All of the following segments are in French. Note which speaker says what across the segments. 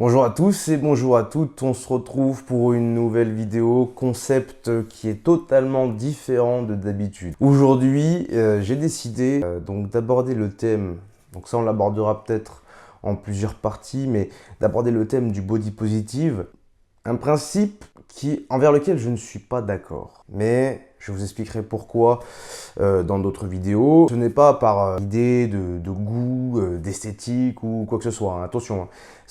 Speaker 1: Bonjour à tous et bonjour à toutes, on se retrouve pour une nouvelle vidéo, concept qui est totalement différent de d'habitude. Aujourd'hui, j'ai décidé donc d'aborder le thème, donc ça on l'abordera peut-être en plusieurs parties, mais d'aborder le thème du body positive, un principe envers lequel je ne suis pas d'accord. Mais je vous expliquerai pourquoi dans d'autres vidéos. Ce n'est pas par idée de goût, d'esthétique ou quoi que ce soit. Hein. Attention,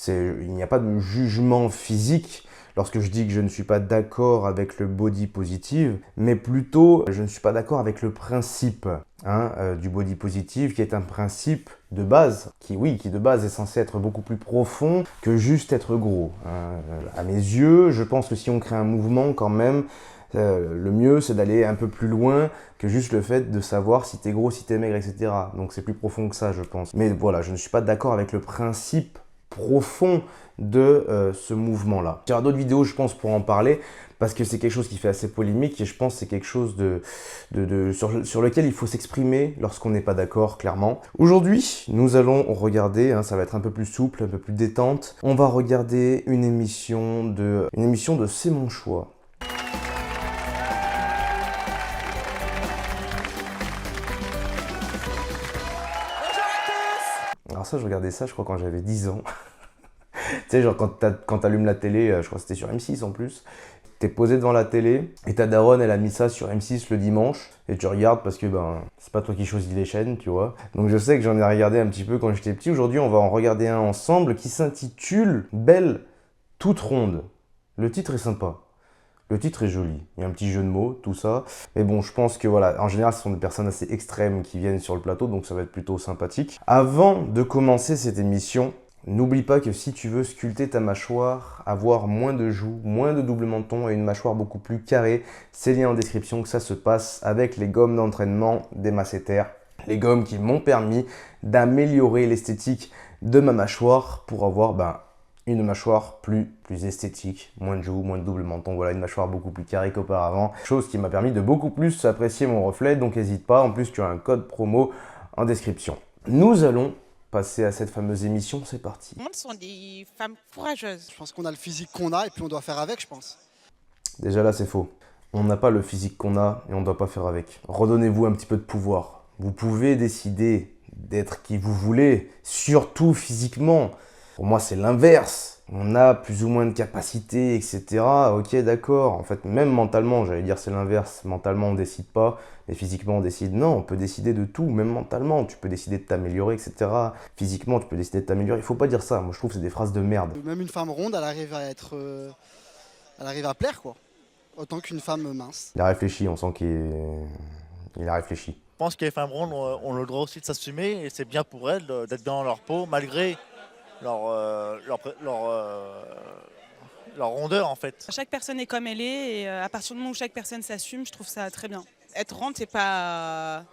Speaker 1: il n'y a pas de jugement physique lorsque je dis que je ne suis pas d'accord avec le body positive, mais plutôt je ne suis pas d'accord avec le principe du body positive, qui est un principe de base, qui de base est censé être beaucoup plus profond que juste être gros. Hein. À mes yeux, je pense que si on crée un mouvement quand même, le mieux c'est d'aller un peu plus loin que juste le fait de savoir si t'es gros, si t'es maigre, etc. Donc c'est plus profond que ça, je pense. Mais voilà, je ne suis pas d'accord avec le principe profond de ce mouvement-là. Il y aura d'autres vidéos, je pense, pour en parler, parce que c'est quelque chose qui fait assez polémique et je pense que c'est quelque chose sur lequel il faut s'exprimer lorsqu'on n'est pas d'accord, clairement. Aujourd'hui, nous allons regarder, ça va être un peu plus souple, un peu plus détente, on va regarder une émission de C'est mon choix. Alors ça, je regardais ça, je crois, quand j'avais 10 ans. Tu sais, genre quand t'allumes la télé, je crois que c'était sur M6 en plus, t'es posé devant la télé et ta daronne, elle a mis ça sur M6 le dimanche et tu regardes parce que c'est pas toi qui choisis les chaînes, tu vois. Donc je sais que j'en ai regardé un petit peu quand j'étais petit. Aujourd'hui, on va en regarder un ensemble qui s'intitule Belle toute ronde. Le titre est sympa. Le titre est joli, il y a un petit jeu de mots, tout ça. Mais bon, je pense que voilà, en général, ce sont des personnes assez extrêmes qui viennent sur le plateau, donc ça va être plutôt sympathique. Avant de commencer cette émission, n'oublie pas que si tu veux sculpter ta mâchoire, avoir moins de joues, moins de double menton et une mâchoire beaucoup plus carrée, c'est lié en description que ça se passe avec les gommes d'entraînement des masséters. Les gommes qui m'ont permis d'améliorer l'esthétique de ma mâchoire pour avoir une mâchoire plus esthétique, moins de joues, moins de double menton, voilà, une mâchoire beaucoup plus carrée qu'auparavant. Chose qui m'a permis de beaucoup plus apprécier mon reflet, donc n'hésite pas, en plus tu as un code promo en description. Nous allons passer à cette fameuse émission, c'est parti.
Speaker 2: Ce sont des femmes courageuses.
Speaker 3: Je pense qu'on a le physique qu'on a et puis on doit faire avec, je pense.
Speaker 1: Déjà là, c'est faux. On n'a pas le physique qu'on a et on ne doit pas faire avec. Redonnez-vous un petit peu de pouvoir. Vous pouvez décider d'être qui vous voulez, surtout physiquement. Pour moi, c'est l'inverse. On a plus ou moins de capacités, etc. Ok, d'accord. En fait, même mentalement, j'allais dire c'est l'inverse. Mentalement, on décide pas, mais physiquement, on décide. Non, on peut décider de tout, même mentalement. Tu peux décider de t'améliorer, etc. Physiquement, tu peux décider de t'améliorer. Il faut pas dire ça. Moi, je trouve que c'est des phrases de merde.
Speaker 3: Même une femme ronde, elle arrive à être, elle arrive à plaire, quoi. Autant qu'une femme mince.
Speaker 1: Il a réfléchi. On sent qu'il a réfléchi.
Speaker 4: Je pense que les femmes rondes ont le droit aussi de s'assumer et c'est bien pour elles d'être bien dans leur peau malgré leur rondeur en fait.
Speaker 2: Chaque personne est comme elle est et à partir du moment où chaque personne s'assume, je trouve ça très bien. Être ronde, c'est pas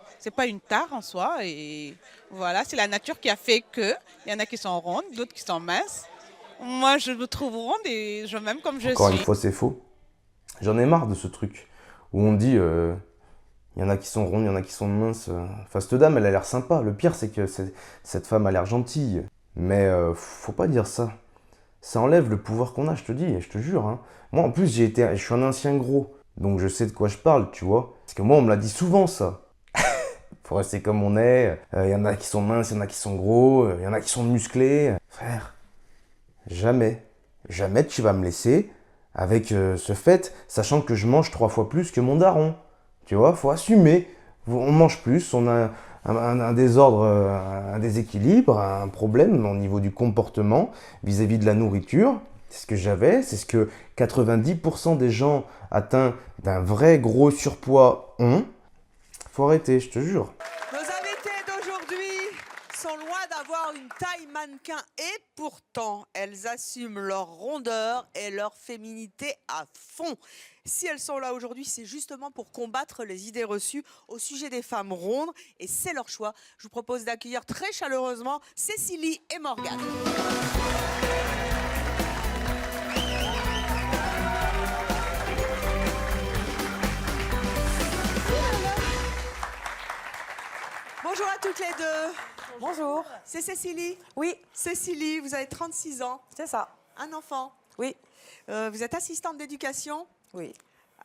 Speaker 2: une tare en soi et voilà, c'est la nature qui a fait que. Il y en a qui sont rondes, d'autres qui sont minces. Moi, je me trouve ronde et je m'aime comme je suis.
Speaker 1: Encore une fois, c'est faux. J'en ai marre de ce truc où on dit il y en a qui sont rondes, il y en a qui sont minces. Enfin, cette dame, elle a l'air sympa. Le pire, c'est que cette femme a l'air gentille. Mais faut pas dire ça. Ça enlève le pouvoir qu'on a, je te dis, et je te jure. Hein. Moi, en plus, je suis un ancien gros. Donc, je sais de quoi je parle, tu vois. Parce que moi, on me l'a dit souvent, ça. Faut rester comme on est. Il y en a qui sont minces, il y en a qui sont gros. Il y en a qui sont musclés. Frère, jamais tu vas me laisser avec ce fait, sachant que je mange 3 fois plus que mon daron. Tu vois, faut assumer. On mange plus, on a un désordre, un déséquilibre, un problème au niveau du comportement vis-à-vis de la nourriture. C'est ce que j'avais, c'est ce que 90% des gens atteints d'un vrai gros surpoids ont. Faut arrêter, je te jure.
Speaker 5: Nos invités d'aujourd'hui sont loin d'avoir une taille mannequin et pourtant elles assument leur rondeur et leur féminité à fond. Si elles sont là aujourd'hui, c'est justement pour combattre les idées reçues au sujet des femmes rondes et c'est leur choix. Je vous propose d'accueillir très chaleureusement Cécilie et Morgane. Bonjour à toutes les deux.
Speaker 6: Bonjour.
Speaker 5: C'est Cécilie?
Speaker 6: Oui,
Speaker 5: Cécilie, vous avez 36 ans.
Speaker 6: c'est ça.
Speaker 5: Un enfant.
Speaker 6: Oui.
Speaker 5: Vous êtes assistante d'éducation
Speaker 6: Oui.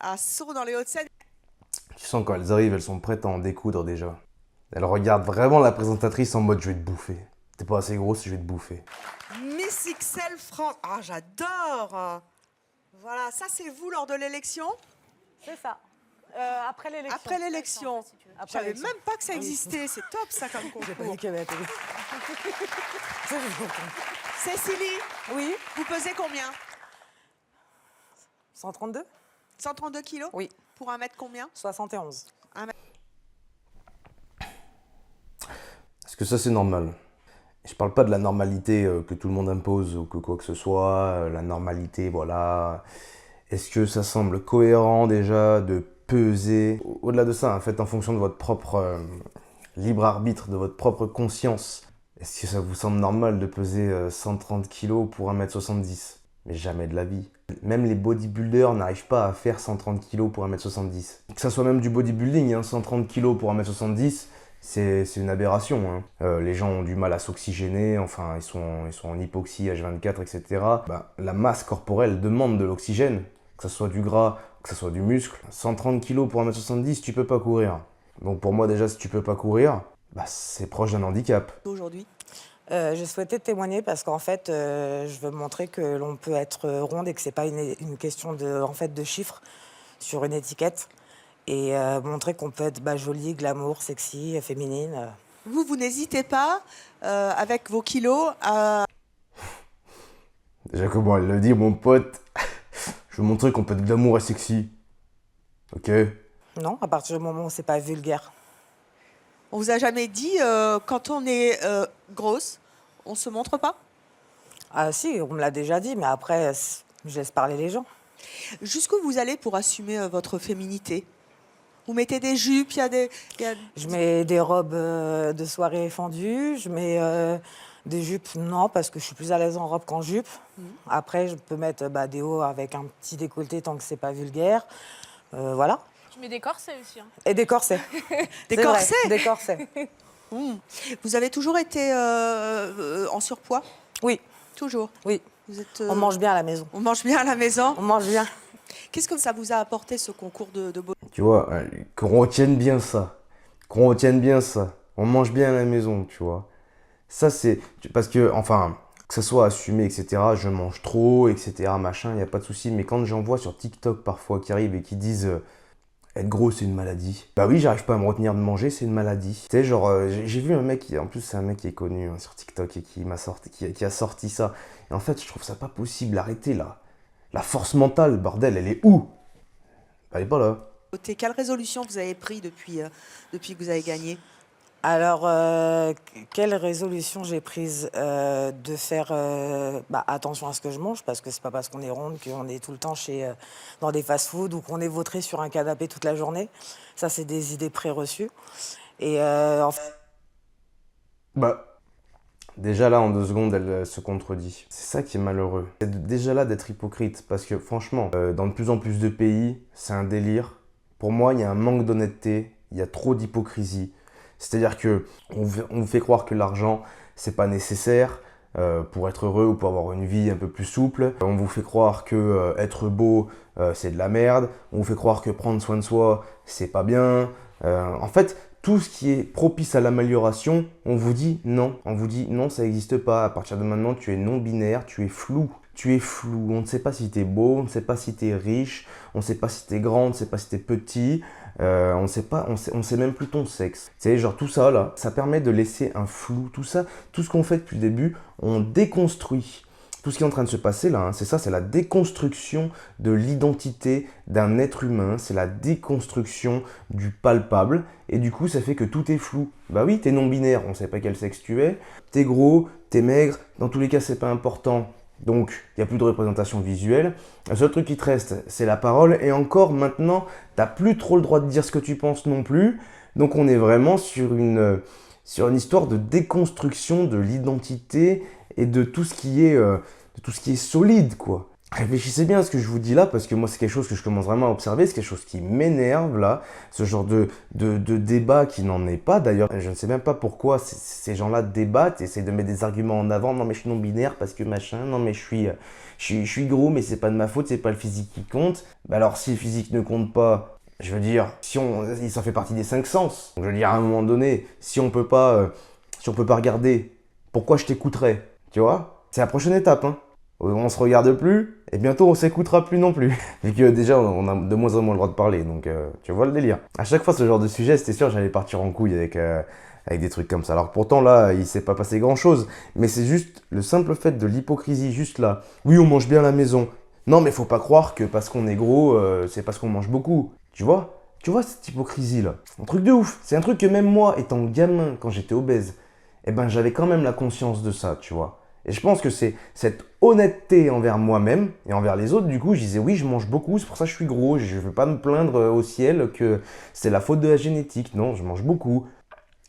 Speaker 5: à Sceaux dans les Hauts-de-Seine.
Speaker 1: Tu sens quand elles arrivent, elles sont prêtes à en découdre déjà. Elles regardent vraiment la présentatrice en mode je vais te bouffer. T'es pas assez grosse, je vais te bouffer.
Speaker 5: Miss XL France. Ah, j'adore. Voilà, ça c'est vous lors de l'élection.
Speaker 6: C'est ça. Après l'élection.
Speaker 5: Après l'élection. Je
Speaker 6: Après
Speaker 5: savais
Speaker 6: l'élection.
Speaker 5: même pas que ça existait. C'est top ça comme
Speaker 6: J'ai pas
Speaker 5: concours.
Speaker 6: dit qu'il y avait la télé.
Speaker 5: Cécilie,
Speaker 6: Oui.
Speaker 5: vous pesez combien?
Speaker 6: 132
Speaker 5: 132 kilos?
Speaker 6: Oui.
Speaker 5: Pour un mètre combien?
Speaker 6: 71.
Speaker 1: Est-ce que ça c'est normal? Je parle pas de la normalité que tout le monde impose ou que quoi que ce soit, la normalité, voilà. Est-ce que ça semble cohérent déjà de peser? Au-delà de ça, faites en fonction de votre propre libre arbitre, de votre propre conscience. Est-ce que ça vous semble normal de peser 130 kilos pour 1m70? Mais jamais de la vie. Même les bodybuilders n'arrivent pas à faire 130 kilos pour 1m70. Que ça soit même du bodybuilding, 130 kilos pour 1m70, c'est une aberration. Les gens ont du mal à s'oxygéner, enfin ils sont en hypoxie H24, etc. La masse corporelle demande de l'oxygène, que ce soit du gras, que ce soit du muscle. 130 kg pour 1m70, tu peux pas courir. Donc pour moi déjà, si tu peux pas courir, c'est proche d'un handicap.
Speaker 5: Aujourd'hui,
Speaker 6: J'ai souhaité témoigner parce qu'en fait, je veux montrer que l'on peut être ronde et que c'est pas une question de chiffres sur une étiquette. Et montrer qu'on peut être jolie, glamour, sexy, féminine.
Speaker 5: vous n'hésitez pas, avec vos kilos, à...
Speaker 1: Déjà comment elle le dit, mon pote, je veux montrer qu'on peut être glamour et sexy. Ok?
Speaker 6: Non, à partir du moment où c'est pas vulgaire.
Speaker 5: On vous a jamais dit, quand on est grosse, on se montre pas?
Speaker 6: Ah si, on me l'a déjà dit, mais après, je laisse parler les gens.
Speaker 5: Jusqu'où vous allez pour assumer votre féminité? Vous mettez des jupes, il y a des...
Speaker 6: Je mets des robes de soirée fendues, je mets des jupes, non, parce que je suis plus à l'aise en robe qu'en jupe. Après, je peux mettre des hauts avec un petit décolleté tant que c'est pas vulgaire. Voilà.
Speaker 7: Tu mets des corsets aussi. Hein.
Speaker 6: Et des corsets.
Speaker 5: Des
Speaker 6: C'est vrai,
Speaker 5: corsets?
Speaker 6: des corsets.
Speaker 5: Vous avez toujours été en surpoids?
Speaker 6: Oui,
Speaker 5: Toujours?
Speaker 6: oui.
Speaker 5: Vous êtes,
Speaker 6: On mange bien à la maison.
Speaker 5: on mange bien à la maison?
Speaker 6: On mange bien.
Speaker 5: Qu'est-ce que ça vous a apporté, ce concours de beauté?
Speaker 1: Tu vois, qu'on retienne bien ça. Qu'on retienne bien ça. On mange bien à la maison, tu vois. Ça, c'est... Parce que, enfin, que ça soit assumé, etc., je mange trop, etc., machin, il n'y a pas de souci. Mais quand j'en vois sur TikTok parfois qui arrivent et qui disent être gros, c'est une maladie. Bah oui, j'arrive pas à me retenir de manger, c'est une maladie. Tu sais, genre, j'ai vu un mec, en plus, c'est un mec qui est connu sur TikTok et qui a sorti ça. Et en fait, je trouve ça pas possible. Arrêtez là. La force mentale, bordel, elle est où? Elle est pas là.
Speaker 5: Quelle résolution vous avez pris depuis que vous avez gagné?
Speaker 6: Alors, quelle résolution j'ai prise de faire attention à ce que je mange, parce que c'est pas parce qu'on est ronde qu'on est tout le temps dans des fast-food ou qu'on est vautré sur un canapé toute la journée. Ça, c'est des idées préreçues. Et en fait...
Speaker 1: Déjà là, en 2 secondes, elle se contredit. C'est ça qui est malheureux. C'est déjà là d'être hypocrite, parce que franchement, dans de plus en plus de pays, c'est un délire. Pour moi, il y a un manque d'honnêteté, il y a trop d'hypocrisie. C'est-à-dire que on vous fait croire que l'argent, c'est pas nécessaire pour être heureux ou pour avoir une vie un peu plus souple. On vous fait croire que être beau, c'est de la merde. On vous fait croire que prendre soin de soi, c'est pas bien. En fait, tout ce qui est propice à l'amélioration, on vous dit non. On vous dit non, ça n'existe pas. À partir de maintenant, tu es non-binaire, tu es flou. Tu es flou. On ne sait pas si tu es beau, on ne sait pas si tu es riche, on ne sait pas si tu es grand, on ne sait pas si tu es petit. On sait même plus ton sexe. Tu sais, genre tout ça là, ça permet de laisser un flou. Tout ça, tout ce qu'on fait depuis le début, on déconstruit. Tout ce qui est en train de se passer là, c'est ça, c'est la déconstruction de l'identité d'un être humain, c'est la déconstruction du palpable, et du coup ça fait que tout est flou. Bah oui, t'es non-binaire, on sait pas quel sexe tu es, t'es gros, t'es maigre, dans tous les cas c'est pas important, donc il n'y a plus de représentation visuelle. Le seul truc qui te reste, c'est la parole, et encore maintenant, t'as plus trop le droit de dire ce que tu penses non plus, donc on est vraiment sur une histoire de déconstruction de l'identité et de tout ce qui est solide, quoi. Réfléchissez bien à ce que je vous dis là, parce que moi c'est quelque chose que je commence vraiment à observer, c'est quelque chose qui m'énerve là, ce genre de débat qui n'en est pas. D'ailleurs, je ne sais même pas pourquoi ces gens-là débattent, essayent de mettre des arguments en avant. Non mais je suis non-binaire parce que machin, non mais je suis gros mais c'est pas de ma faute, c'est pas le physique qui compte. Bah alors si le physique ne compte pas, je veux dire, ça fait partie des 5 sens. Donc, je veux dire, à un moment donné, si on peut pas regarder, pourquoi je t'écouterais, tu vois? C'est la prochaine étape, hein. On se regarde plus, et bientôt on s'écoutera plus non plus. Vu que déjà on a de moins en moins le droit de parler, donc tu vois le délire. À chaque fois ce genre de sujet, c'était sûr j'allais partir en couille avec des trucs comme ça. Alors pourtant là, il s'est pas passé grand chose, mais c'est juste le simple fait de l'hypocrisie, juste là. Oui, on mange bien à la maison. Non mais faut pas croire que parce qu'on est gros, c'est parce qu'on mange beaucoup. Tu vois cette hypocrisie là. Un truc de ouf. C'est un truc que même moi, étant gamin, quand j'étais obèse, eh ben j'avais quand même la conscience de ça, tu vois. Et je pense que c'est cette honnêteté envers moi-même et envers les autres. Du coup, je disais oui, je mange beaucoup, c'est pour ça que je suis gros. Je ne veux pas me plaindre au ciel que c'est la faute de la génétique. Non, je mange beaucoup.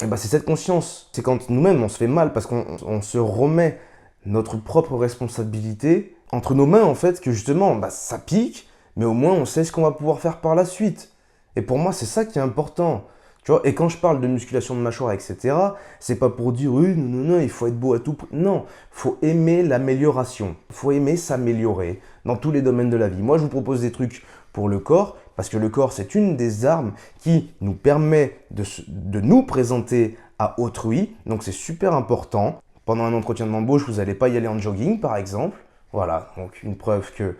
Speaker 1: Et ben, c'est cette conscience. C'est quand nous-mêmes, on se fait mal parce qu'on se remet notre propre responsabilité entre nos mains, en fait, que justement, bah, ça pique, mais au moins, on sait ce qu'on va pouvoir faire par la suite. Et pour moi, c'est ça qui est important. Tu vois, et quand je parle de musculation de mâchoire, etc., c'est pas pour dire oui, non, il faut être beau à tout prix. Non, faut aimer l'amélioration. Faut aimer s'améliorer dans tous les domaines de la vie. Moi, je vous propose des trucs pour le corps, parce que le corps, c'est une des armes qui nous permet de nous présenter à autrui. Donc, c'est super important. Pendant un entretien d'embauche, vous n'allez pas y aller en jogging, par exemple. Voilà, donc une preuve que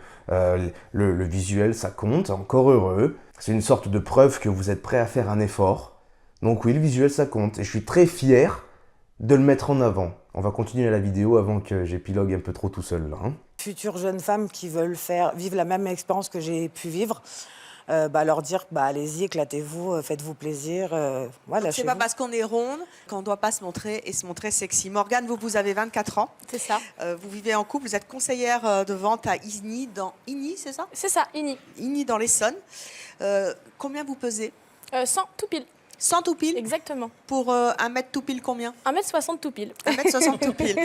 Speaker 1: le visuel, ça compte. Encore heureux. C'est une sorte de preuve que vous êtes prêt à faire un effort. Donc oui, le visuel, ça compte. Et je suis très fier de le mettre en avant. On va continuer la vidéo avant que j'épilogue un peu trop tout seul, là.
Speaker 6: Futures jeunes femmes qui veulent vivre la même expérience que j'ai pu vivre, leur dire, allez-y, éclatez-vous, faites-vous plaisir. Voilà,
Speaker 5: C'est pas parce qu'on est ronde qu'on ne doit pas se montrer et se montrer sexy. Morgane, vous avez 24 ans.
Speaker 7: C'est ça.
Speaker 5: Vous vivez en couple, vous êtes conseillère de vente à Igny, c'est ça?
Speaker 7: C'est ça, Igny.
Speaker 5: Igny dans l'Essonne. Combien vous pesez?
Speaker 7: 100 tout pile.
Speaker 5: 100 tout pile?
Speaker 7: Exactement.
Speaker 5: Pour 1 mètre tout pile combien?
Speaker 7: 1m60 tout pile.
Speaker 5: 1m60 tout pile.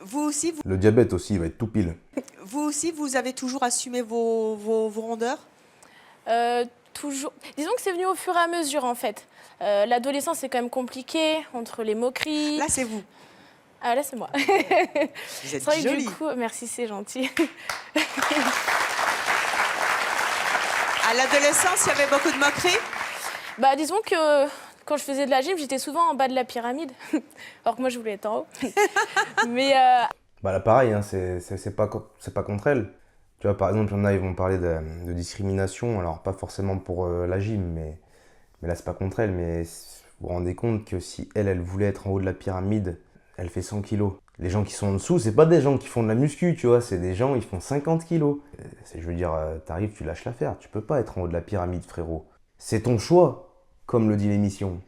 Speaker 5: Vous aussi,
Speaker 1: Le diabète aussi, il va être tout pile.
Speaker 5: vous avez toujours assumé vos rondeurs?
Speaker 7: Toujours. Disons que c'est venu au fur et à mesure, en fait. L'adolescence, c'est quand même compliqué, entre les moqueries.
Speaker 5: Là, c'est vous.
Speaker 7: Ah, là, c'est moi.
Speaker 5: Vous êtes
Speaker 7: C'est vrai que
Speaker 5: jolie.
Speaker 7: du coup, merci, c'est gentil.
Speaker 5: À l'adolescence, il y avait beaucoup de moqueries?
Speaker 7: Disons que quand je faisais de la gym, j'étais souvent en bas de la pyramide. Alors que moi, je voulais être en haut. Mais
Speaker 1: Bah là, pareil, hein, c'est pas contre elle. Tu vois, par exemple, il y en a, ils vont parler de discrimination. Alors, pas forcément pour la gym, mais là, c'est pas contre elle. Mais vous vous rendez compte que si elle voulait être en haut de la pyramide, elle fait 100 kilos. Les gens qui sont en dessous, c'est pas des gens qui font de la muscu, tu vois, c'est des gens, ils font 50 kilos. Je veux dire, t'arrives, tu lâches l'affaire. Tu peux pas être en haut de la pyramide, frérot. C'est ton choix, comme le dit l'émission.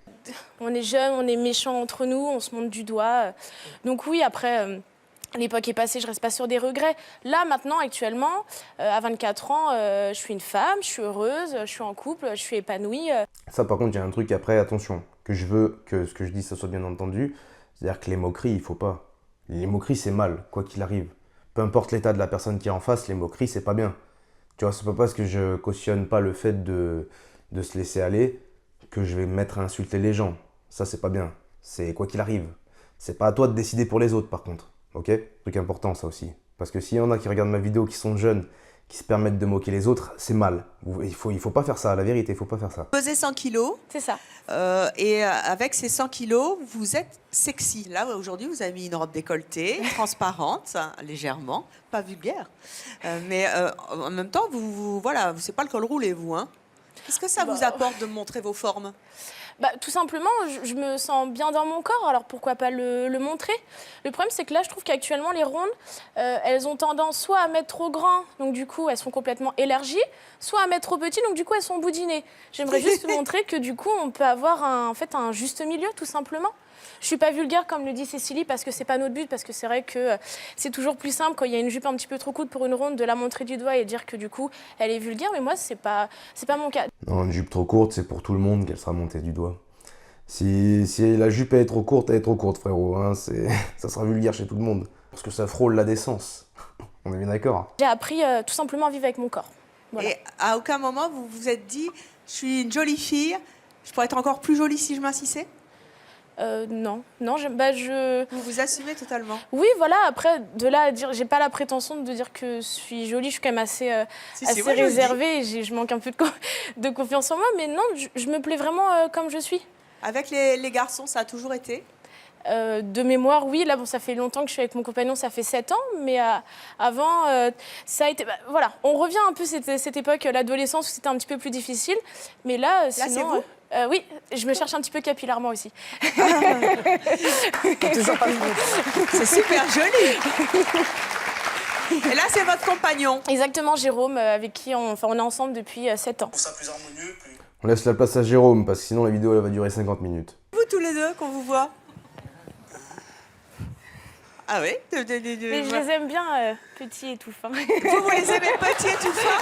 Speaker 7: on est jeunes, on est méchants entre nous, on se monte du doigt. Donc oui, après, l'époque est passée, je reste pas sur des regrets. Là, maintenant, actuellement, à 24 ans, je suis une femme, je suis heureuse, je suis en couple, je suis épanouie.
Speaker 1: Ça, par contre, il y a un truc après, attention, que je veux que ce que je dis, ça soit bien entendu. C'est-à-dire que les moqueries, il faut pas. Les moqueries, c'est mal, quoi qu'il arrive. Peu importe l'état de la personne qui est en face, les moqueries, c'est pas bien. Tu vois, c'est pas parce que je cautionne pas le fait de se laisser aller que je vais me mettre à insulter les gens. Ça, c'est pas bien. C'est quoi qu'il arrive. C'est pas à toi de décider pour les autres, par contre. Ok? Truc important, ça aussi. Parce que s'il y en a qui regardent ma vidéo, qui sont jeunes, qui se permettent de moquer les autres, c'est mal. Il faut pas faire ça, la vérité, il faut pas faire ça.
Speaker 5: Vous pesez 100 kilos.
Speaker 7: C'est ça.
Speaker 5: Et avec ces 100 kilos, vous êtes sexy. Là, aujourd'hui, vous avez mis une robe décolletée, transparente, légèrement, pas vulgaire. Mais en même temps, voilà, c'est pas le col roulé, vous. Hein. Qu'est-ce que ça vous apporte de montrer vos formes?
Speaker 7: Tout simplement, je me sens bien dans mon corps, alors pourquoi pas le montrer? Le problème, c'est que là, je trouve qu'actuellement, les rondes, elles ont tendance soit à mettre trop grand, donc du coup, elles sont complètement élargies, soit à mettre trop petit, donc du coup, elles sont boudinées. J'aimerais juste montrer que du coup, on peut avoir un juste milieu, tout simplement. Je suis pas vulgaire, comme le dit Cécilie, parce que c'est pas notre but, parce que c'est vrai que c'est toujours plus simple quand il y a une jupe un petit peu trop courte pour une ronde de la montrer du doigt et dire que du coup, elle est vulgaire, mais moi, c'est pas mon cas.
Speaker 1: Non, une jupe trop courte, c'est pour tout le monde qu'elle sera montée du doigt. Si la jupe est trop courte, elle est trop courte, frérot. Hein, ça sera vulgaire chez tout le monde. Parce que ça frôle la décence. On est bien d'accord.
Speaker 7: J'ai appris tout simplement à vivre avec mon corps. Voilà.
Speaker 5: Et à aucun moment, vous vous êtes dit, je suis une jolie fille, je pourrais être encore plus jolie si je m'assisais?
Speaker 7: Non,
Speaker 5: Vous vous assumez totalement.
Speaker 7: Oui, voilà, après, de là à dire, j'ai pas la prétention de dire que je suis jolie, je suis quand même assez
Speaker 5: moi, je le
Speaker 7: réservée, et je manque un peu de confiance en moi, mais non, je me plais vraiment comme je suis.
Speaker 5: Avec les garçons, ça a toujours été?
Speaker 7: De mémoire, oui, là, bon, ça fait longtemps que je suis avec mon compagnon, ça fait 7 ans, mais avant, ça a été... voilà, on revient un peu cette époque, l'adolescence, où c'était un petit peu plus difficile, mais là, sinon...
Speaker 5: c'est vous
Speaker 7: oui, je me cherche un petit peu capillairement aussi.
Speaker 6: Toujours pas
Speaker 5: C'est super joli. Et là, c'est votre compagnon.
Speaker 7: Exactement, Jérôme, avec qui on est ensemble depuis 7 ans.
Speaker 1: On laisse la place à Jérôme, parce que sinon la vidéo elle va durer 50 minutes.
Speaker 5: Vous tous les deux, qu'on vous voit. Ah oui
Speaker 7: Mais je les aime bien, petits et tout fins.
Speaker 5: Vous les aimez petits et tout fins?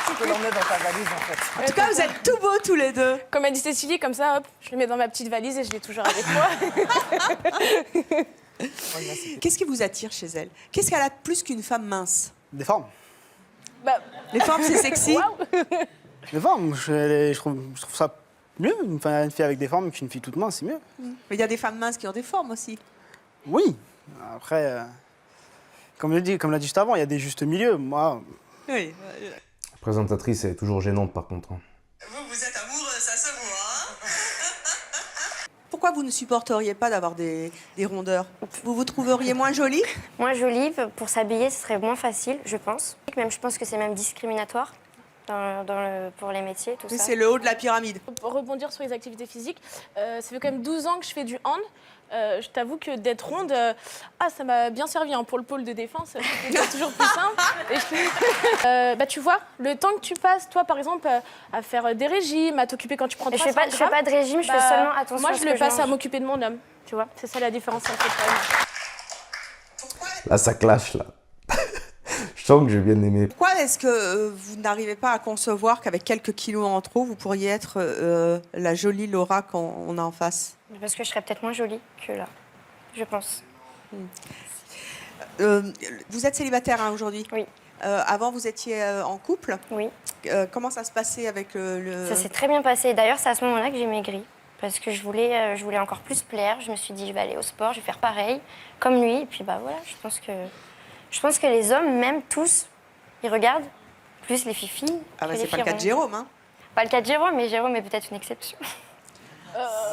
Speaker 6: Tu peux l'emmener dans ta valise en fait.
Speaker 5: En tout cas, vous êtes tout beaux tous les deux.
Speaker 7: Comme a dit Cécilie, comme ça, hop, je le mets dans ma petite valise et je l'ai toujours avec moi.
Speaker 5: Qu'est-ce qui vous attire chez elle? Qu'est-ce qu'elle a de plus qu'une femme mince?
Speaker 3: Des formes.
Speaker 7: Bah,
Speaker 5: Les formes, c'est sexy.
Speaker 7: waouh.
Speaker 3: Des formes, je trouve ça mieux. Une fille avec des formes qu'une fille toute mince, c'est mieux.
Speaker 5: Mais il y a des femmes minces qui ont des formes aussi.
Speaker 3: Oui. Après, comme l'a dit juste avant, il y a des justes milieux. Moi,
Speaker 5: Oui.
Speaker 1: La présentatrice elle est toujours gênante par contre.
Speaker 5: Vous êtes amoureux, ça se voit. Pourquoi vous ne supporteriez pas d'avoir des rondeurs? Vous vous trouveriez moins jolie?
Speaker 8: Moins jolie, pour s'habiller, ce serait moins facile, je pense. Même, je pense que c'est même discriminatoire pour les métiers, tout ça.
Speaker 5: C'est le haut de la pyramide.
Speaker 7: Pour rebondir sur les activités physiques, ça fait quand même 12 ans que je fais du hand. Je t'avoue que d'être ronde, ça m'a bien servi hein, pour le pôle de défense. C'est toujours plus simple. Et tu vois, le temps que tu passes, toi par exemple, à faire des régimes, à t'occuper quand tu prends 300
Speaker 8: je fais pas de régime, je fais seulement attention
Speaker 7: moi,
Speaker 8: à ce
Speaker 7: je
Speaker 8: que
Speaker 7: le passe à
Speaker 8: mange.
Speaker 7: m'occuper de mon homme. Tu vois, c'est ça la différence entre toi et moi.
Speaker 1: Là ça clash là. Je sens que j'ai bien aimé.
Speaker 5: Pourquoi est-ce que vous n'arrivez pas à concevoir qu'avec quelques kilos en trop, vous pourriez être la jolie Laura qu'on a en face?
Speaker 8: Parce que je serais peut-être moins jolie que là, je pense.
Speaker 5: Vous êtes célibataire hein, aujourd'hui?
Speaker 8: Oui.
Speaker 5: Avant, vous étiez en couple?
Speaker 8: Oui.
Speaker 5: Comment ça se passait avec le...
Speaker 8: Ça s'est très bien passé. D'ailleurs, c'est à ce moment-là que j'ai maigri. Parce que je voulais encore plus plaire. Je me suis dit, je vais aller au sport, je vais faire pareil, comme lui. Et puis voilà, je pense que les hommes, même tous, ils regardent plus les filles.
Speaker 5: Ah bah c'est pas le cas de Jérôme, hein?
Speaker 8: Pas le cas de Jérôme, mais Jérôme est peut-être une exception.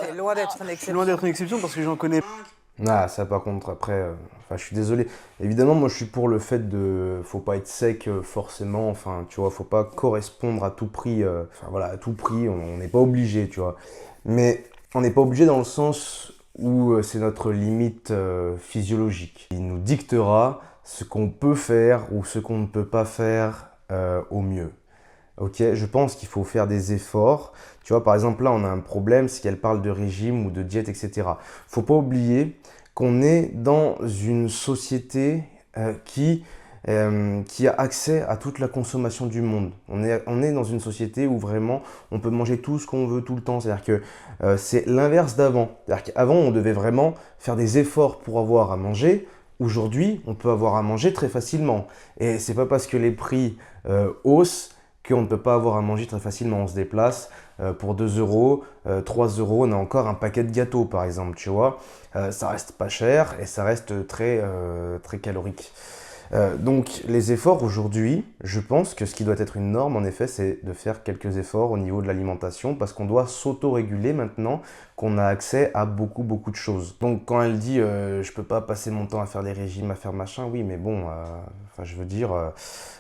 Speaker 6: C'est loin d'être une
Speaker 3: c'est
Speaker 6: exception.
Speaker 3: loin d'être une exception parce que j'en connais.
Speaker 1: Ah ça par contre après, je suis désolé. Évidemment moi je suis pour le fait de, faut pas être sec forcément, enfin tu vois, faut pas correspondre à tout prix, à tout prix, on n'est pas obligé tu vois. Mais on n'est pas obligé dans le sens où c'est notre limite physiologique. Il nous dictera ce qu'on peut faire ou ce qu'on ne peut pas faire au mieux. Ok, je pense qu'il faut faire des efforts. Tu vois, par exemple, là, on a un problème, c'est qu'elle parle de régime ou de diète, etc. Faut pas oublier qu'on est dans une société qui a accès à toute la consommation du monde. On est dans une société où vraiment on peut manger tout ce qu'on veut tout le temps. C'est-à-dire que c'est l'inverse d'avant. C'est-à-dire qu'avant, on devait vraiment faire des efforts pour avoir à manger. Aujourd'hui, on peut avoir à manger très facilement. Et c'est pas parce que les prix haussent qu'on ne peut pas avoir à manger très facilement. On se déplace pour 2 euros, 3 euros, on a encore un paquet de gâteaux par exemple, tu vois. Ça reste pas cher et ça reste très calorique. Donc les efforts aujourd'hui, je pense que ce qui doit être une norme en effet, c'est de faire quelques efforts au niveau de l'alimentation parce qu'on doit s'auto-réguler maintenant qu'on a accès à beaucoup de choses. Donc quand elle dit je peux pas passer mon temps à faire des régimes, à faire machin, oui mais bon, je veux dire, à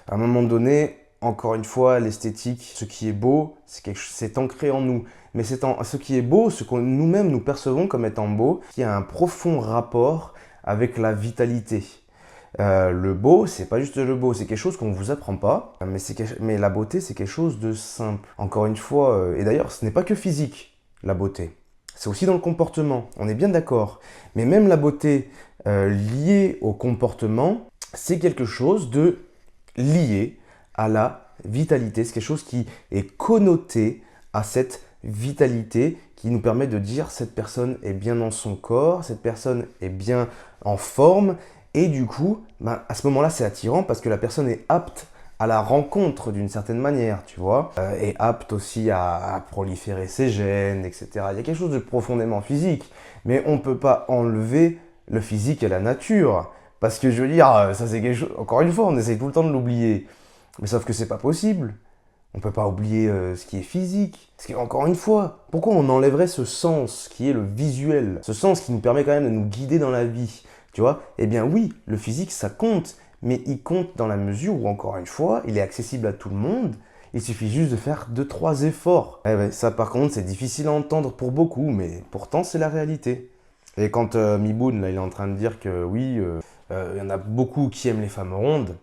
Speaker 1: un moment donné, encore une fois, l'esthétique, ce qui est beau, c'est ancré en nous. Mais ce qui est beau, ce que nous-mêmes nous percevons comme étant beau, qui a un profond rapport avec la vitalité. Le beau, c'est pas juste le beau, c'est quelque chose qu'on ne vous apprend pas, mais la beauté, c'est quelque chose de simple. Encore une fois, et d'ailleurs, ce n'est pas que physique, la beauté. C'est aussi dans le comportement, on est bien d'accord. Mais même la beauté liée au comportement, c'est quelque chose de lié à la vitalité. C'est quelque chose qui est connoté à cette vitalité qui nous permet de dire cette personne est bien dans son corps, cette personne est bien en forme, et du coup, à ce moment-là, c'est attirant parce que la personne est apte à la rencontre d'une certaine manière, tu vois, et apte aussi à proliférer ses gènes, etc. Il y a quelque chose de profondément physique, mais on ne peut pas enlever le physique à la nature, parce que je veux dire, ça c'est quelque chose, encore une fois, on essaye tout le temps de l'oublier, mais sauf que c'est pas possible. On ne peut pas oublier ce qui est physique. Parce qu'encore une fois, pourquoi on enlèverait ce sens qui est le visuel, ce sens qui nous permet quand même de nous guider dans la vie, tu vois? Eh bien oui, le physique ça compte, mais il compte dans la mesure où, encore une fois, il est accessible à tout le monde. Il suffit juste de faire 2-3 efforts. Eh ouais, ça par contre, c'est difficile à entendre pour beaucoup, mais pourtant c'est la réalité. Et quand Miboun, là, il est en train de dire que oui, il y en a beaucoup qui aiment les femmes rondes,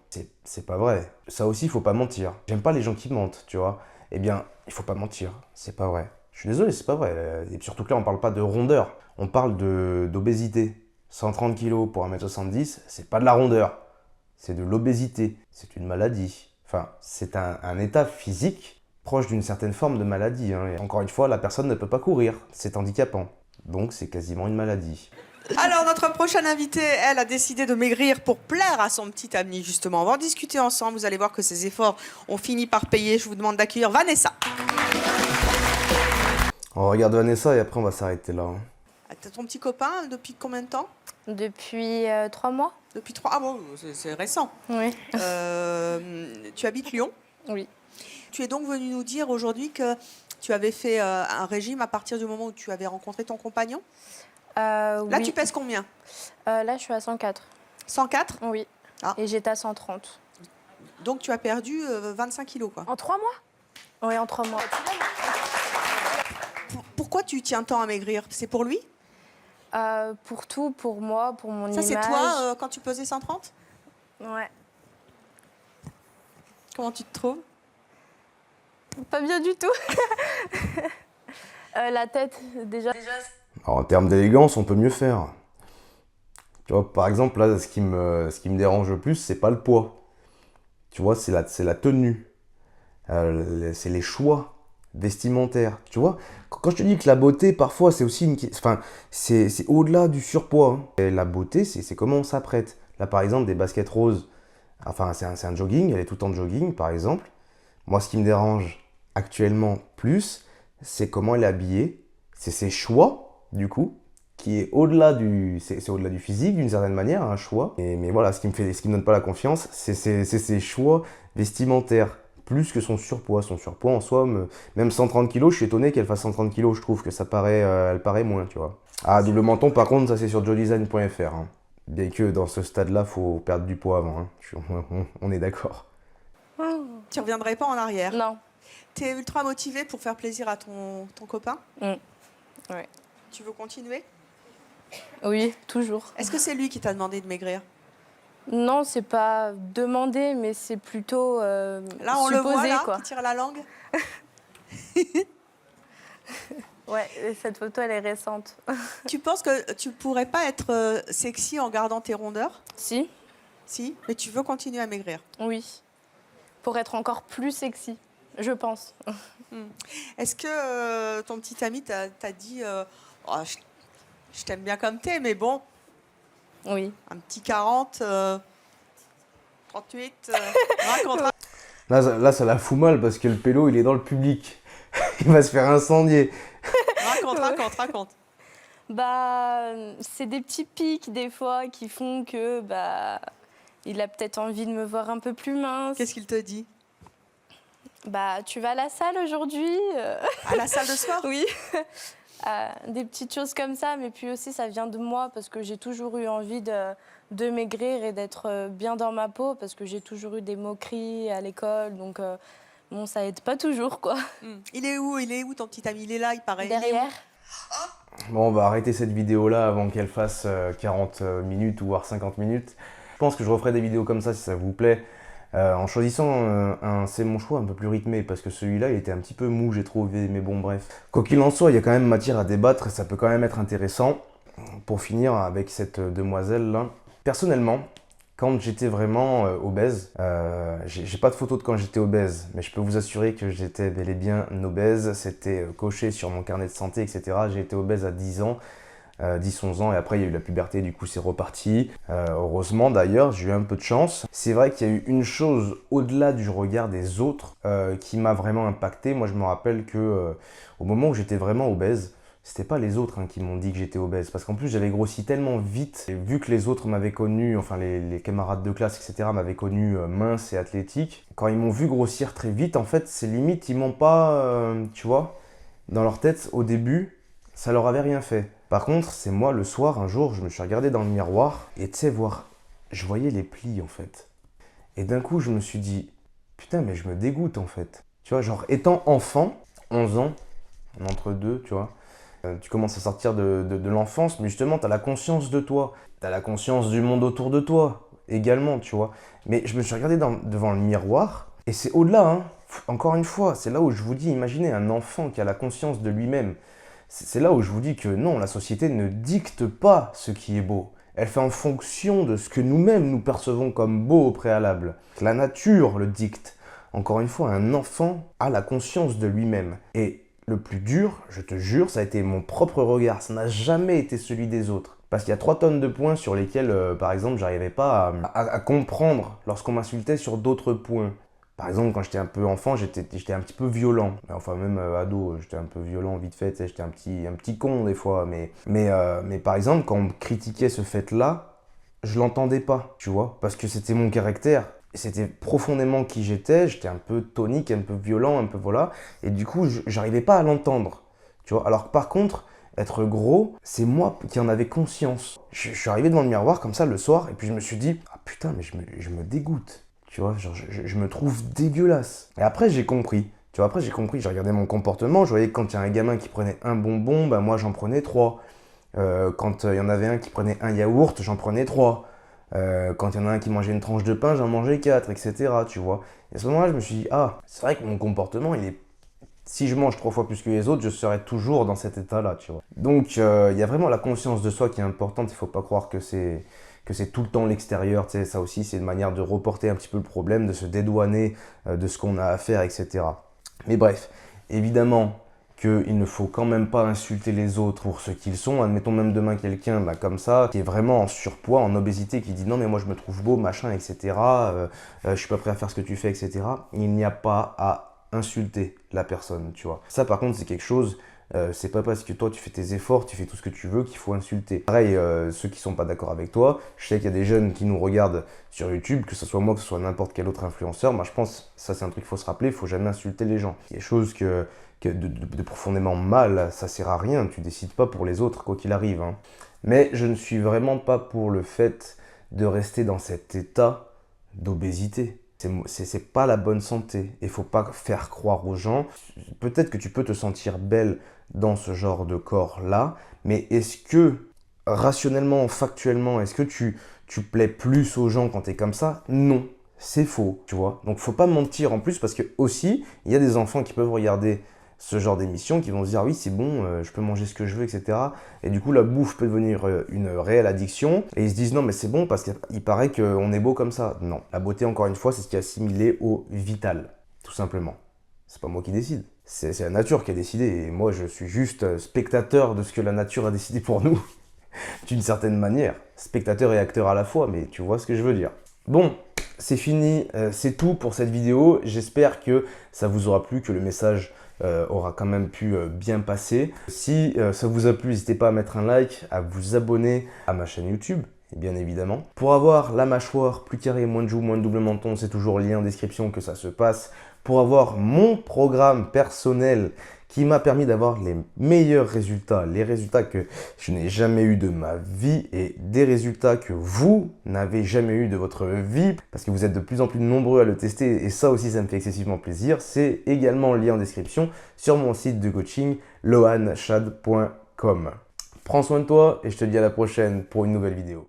Speaker 1: c'est pas vrai. Ça aussi, il faut pas mentir. J'aime pas les gens qui mentent, tu vois. Eh bien, il faut pas mentir, c'est pas vrai. Je suis désolé, c'est pas vrai. Et surtout que là, on parle pas de rondeur, on parle d'obésité. 130 kg pour 1m70, c'est pas de la rondeur. C'est de l'obésité, c'est une maladie. Enfin, c'est un état physique proche d'une certaine forme de maladie. Hein. Et encore une fois, la personne ne peut pas courir, c'est handicapant. Donc c'est quasiment une maladie.
Speaker 5: Alors, notre prochaine invitée, elle a décidé de maigrir pour plaire à son petit ami, justement. On va en discuter ensemble. Vous allez voir que ses efforts ont fini par payer. Je vous demande d'accueillir Vanessa.
Speaker 1: On regarde Vanessa et après on va s'arrêter là. Hein.
Speaker 5: T'as ton petit copain depuis combien de temps?
Speaker 8: Depuis 3 mois.
Speaker 5: Depuis 3... Ah bon, c'est récent.
Speaker 8: Oui.
Speaker 5: Tu habites Lyon?
Speaker 8: Oui.
Speaker 5: Tu es donc venu nous dire aujourd'hui que tu avais fait un régime à partir du moment où tu avais rencontré ton compagnon? Là,
Speaker 8: oui.
Speaker 5: tu pèses combien?
Speaker 8: Là, je suis à 104.
Speaker 5: 104?
Speaker 8: Oui.
Speaker 5: Ah.
Speaker 8: Et j'étais à 130.
Speaker 5: Donc, tu as perdu 25 kilos, quoi.
Speaker 7: En 3 mois?
Speaker 8: Oui, en 3 mois.
Speaker 5: Pourquoi tu tiens tant à maigrir? C'est pour lui?
Speaker 8: Pour tout, pour moi, pour mon image.
Speaker 5: Ça, c'est toi quand tu pesais 130?
Speaker 8: Ouais.
Speaker 5: Comment tu te trouves?
Speaker 8: Pas bien du tout. La tête, déjà.
Speaker 1: Alors, en termes d'élégance, on peut mieux faire. Tu vois, par exemple, là, ce qui me dérange le plus, c'est pas le poids. Tu vois, c'est la tenue. C'est les choix vestimentaires. Tu vois, quand je te dis que la beauté, parfois, c'est aussi c'est au-delà du surpoids. Hein. Et la beauté, c'est comment on s'apprête. Là, par exemple, des baskets roses. Enfin, c'est un jogging, elle est tout en jogging, par exemple. Moi, ce qui me dérange actuellement plus, c'est comment elle est habillée. C'est ses choix, du coup, qui est au-delà c'est au-delà du physique, d'une certaine manière, un choix. Mais voilà, ce qui me donne pas la confiance, c'est ses choix vestimentaires, plus que son surpoids. Son surpoids, en soi, même 130 kg, je suis étonné qu'elle fasse 130 kg, je trouve que ça paraît, elle paraît moins, tu vois. Ah, double menton, par contre, ça c'est sur jodesign.fr. Hein. Bien que dans ce stade-là, faut perdre du poids avant. Hein. On est d'accord.
Speaker 5: Tu reviendrais pas en arrière?
Speaker 8: Non.
Speaker 5: Tu es ultra motivée pour faire plaisir à ton copain?
Speaker 8: Ouais.
Speaker 5: Tu veux continuer?
Speaker 8: Oui, toujours.
Speaker 5: Est-ce que c'est lui qui t'a demandé de maigrir?
Speaker 8: Non, c'est pas demander, mais c'est plutôt
Speaker 5: Là, on
Speaker 8: supposer,
Speaker 5: le voit, là,
Speaker 8: quoi.
Speaker 5: qui tire la langue.
Speaker 8: Ouais, et cette photo, elle est récente.
Speaker 5: Tu penses que tu pourrais pas être sexy en gardant tes rondeurs?
Speaker 8: Si,
Speaker 5: Si, mais tu veux continuer à maigrir.
Speaker 8: oui. Pour être encore plus sexy, je pense.
Speaker 5: Est-ce que ton petit ami t'a dit oh, je t'aime bien comme t'es, mais bon,
Speaker 8: Oui.
Speaker 5: un petit 40, 38, raconte.
Speaker 1: Là, ça la fout mal parce que le pélo, il est dans le public. Il va se faire incendier.
Speaker 5: Raconte.
Speaker 8: Bah, c'est des petits pics des fois qui font que il a peut-être envie de me voir un peu plus mince.
Speaker 5: Qu'est-ce qu'il te dit?
Speaker 8: Bah, tu vas à la salle aujourd'hui?
Speaker 5: À la salle de sport?
Speaker 8: Oui. Des petites choses comme ça, mais puis aussi ça vient de moi parce que j'ai toujours eu envie de maigrir et d'être bien dans ma peau parce que j'ai toujours eu des moqueries à l'école, donc bon, ça aide pas toujours, quoi.
Speaker 5: Il est où ton petit ami? Il est là, il paraît.
Speaker 8: Derrière.
Speaker 1: Bon, on va arrêter cette vidéo-là avant qu'elle fasse 40 minutes ou voire 50 minutes. Je pense que je referai des vidéos comme ça si ça vous plaît. En choisissant un C'est mon choix un peu plus rythmé parce que celui-là il était un petit peu mou, j'ai trouvé, mais bon bref. Quoi qu'il en soit, il y a quand même matière à débattre et ça peut quand même être intéressant. Pour finir avec cette demoiselle-là, personnellement, quand j'étais vraiment obèse. J'ai pas de photo de quand j'étais obèse, mais je peux vous assurer que j'étais bel et bien obèse. C'était coché sur mon carnet de santé, etc. J'ai été obèse à 10 ans. 10-11 ans et après il y a eu la puberté, du coup c'est reparti. Heureusement d'ailleurs, j'ai eu un peu de chance. C'est vrai qu'il y a eu une chose au-delà du regard des autres qui m'a vraiment impacté. Moi je me rappelle que au moment où j'étais vraiment obèse, c'était pas les autres qui m'ont dit que j'étais obèse, parce qu'en plus j'avais grossi tellement vite, et vu que les autres m'avaient connu, enfin les camarades de classe, etc. m'avaient connu mince et athlétique, quand ils m'ont vu grossir très vite, en fait c'est limite, ils m'ont pas, tu vois, dans leur tête au début, ça leur avait rien fait. Par contre, c'est moi, le soir, un jour, je me suis regardé dans le miroir et tu sais, je voyais les plis en fait. Et d'un coup, je me suis dit, putain, mais je me dégoûte en fait. Tu vois, genre étant enfant, 11 ans, entre deux, tu vois, tu commences à sortir de l'enfance, mais justement, tu as la conscience de toi. Tu as la conscience du monde autour de toi également, tu vois. Mais je me suis regardé devant le miroir et c'est au-delà, hein. Encore une fois, c'est là où je vous dis, imaginez un enfant qui a la conscience de lui-même. C'est là où je vous dis que non, la société ne dicte pas ce qui est beau. Elle fait en fonction de ce que nous-mêmes nous percevons comme beau au préalable. La nature le dicte. Encore une fois, un enfant a la conscience de lui-même. Et le plus dur, je te jure, ça a été mon propre regard. Ça n'a jamais été celui des autres. Parce qu'il y a 3 tonnes de points sur lesquels, par exemple, j'arrivais pas à comprendre lorsqu'on m'insultait sur d'autres points. Par exemple, quand j'étais un peu enfant, j'étais un petit peu violent. Enfin, même ado, j'étais un peu violent vite fait. J'étais un petit con des fois. Mais par exemple, quand on me critiquait ce fait-là, je l'entendais pas, tu vois. Parce que c'était mon caractère. C'était profondément qui j'étais. J'étais un peu tonique, un peu violent, un peu voilà. Et du coup, j'arrivais pas à l'entendre, tu vois. Alors que par contre, être gros, c'est moi qui en avais conscience. Je suis arrivé devant le miroir comme ça le soir. Et puis je me suis dit, ah putain, mais je me dégoûte. Tu vois, genre je me trouve dégueulasse. Et après, j'ai compris. Tu vois, j'ai regardé mon comportement. Je voyais que quand il y a un gamin qui prenait un bonbon, bah moi j'en prenais 3. Quand il y en avait un qui prenait un yaourt, j'en prenais 3. Quand il y en a un qui mangeait une tranche de pain, j'en mangeais 4, etc. Tu vois. Et à ce moment-là, je me suis dit, ah, c'est vrai que mon comportement, si je mange 3 fois plus que les autres, je serai toujours dans cet état-là, tu vois. Donc, il y a vraiment la conscience de soi qui est importante. Il ne faut pas croire que c'est tout le temps l'extérieur, tu sais, ça aussi c'est une manière de reporter un petit peu le problème, de se dédouaner de ce qu'on a à faire, etc. Mais bref, évidemment qu'il ne faut quand même pas insulter les autres pour ce qu'ils sont. Admettons même demain quelqu'un comme ça, qui est vraiment en surpoids, en obésité, qui dit non mais moi je me trouve beau, machin, etc. Je suis pas prêt à faire ce que tu fais, etc. Il n'y a pas à insulter la personne, tu vois. Ça par contre c'est quelque chose... c'est pas parce que toi tu fais tes efforts, tu fais tout ce que tu veux qu'il faut insulter. Pareil, ceux qui sont pas d'accord avec toi, je sais qu'il y a des jeunes qui nous regardent sur YouTube, que ce soit moi, que ce soit n'importe quel autre influenceur, moi je pense, ça c'est un truc qu'il faut se rappeler, il faut jamais insulter les gens. Il y a des choses de profondément mal, ça sert à rien, tu décides pas pour les autres quoi qu'il arrive. Hein. Mais je ne suis vraiment pas pour le fait de rester dans cet état d'obésité. C'est pas la bonne santé. Il faut pas faire croire aux gens. Peut-être que tu peux te sentir belle dans ce genre de corps-là, mais est-ce que, rationnellement, factuellement, est-ce que tu plais plus aux gens quand tu es comme ça? Non, c'est faux, tu vois. Donc faut pas mentir en plus, parce que aussi, il y a des enfants qui peuvent regarder ce genre d'émission, qui vont se dire oui c'est bon, je peux manger ce que je veux, etc. Et du coup la bouffe peut devenir une réelle addiction, et ils se disent non mais c'est bon parce qu'il paraît qu'on est beau comme ça. Non, la beauté encore une fois c'est ce qui est assimilé au vital, tout simplement. C'est pas moi qui décide, c'est la nature qui a décidé, et moi je suis juste spectateur de ce que la nature a décidé pour nous, d'une certaine manière. Spectateur et acteur à la fois, mais tu vois ce que je veux dire. Bon, c'est fini, c'est tout pour cette vidéo, j'espère que ça vous aura plu, que le message aura quand même pu bien passer. Si ça vous a plu, n'hésitez pas à mettre un like, à vous abonner à ma chaîne YouTube, bien évidemment. Pour avoir la mâchoire plus carrée, moins de joues, moins de double menton, c'est toujours lien en description que ça se passe. Pour avoir mon programme personnel qui m'a permis d'avoir les meilleurs résultats, les résultats que je n'ai jamais eu de ma vie et des résultats que vous n'avez jamais eu de votre vie parce que vous êtes de plus en plus nombreux à le tester et ça aussi ça me fait excessivement plaisir. C'est également le lien en description sur mon site de coaching lohanchad.com. Prends soin de toi et je te dis à la prochaine pour une nouvelle vidéo.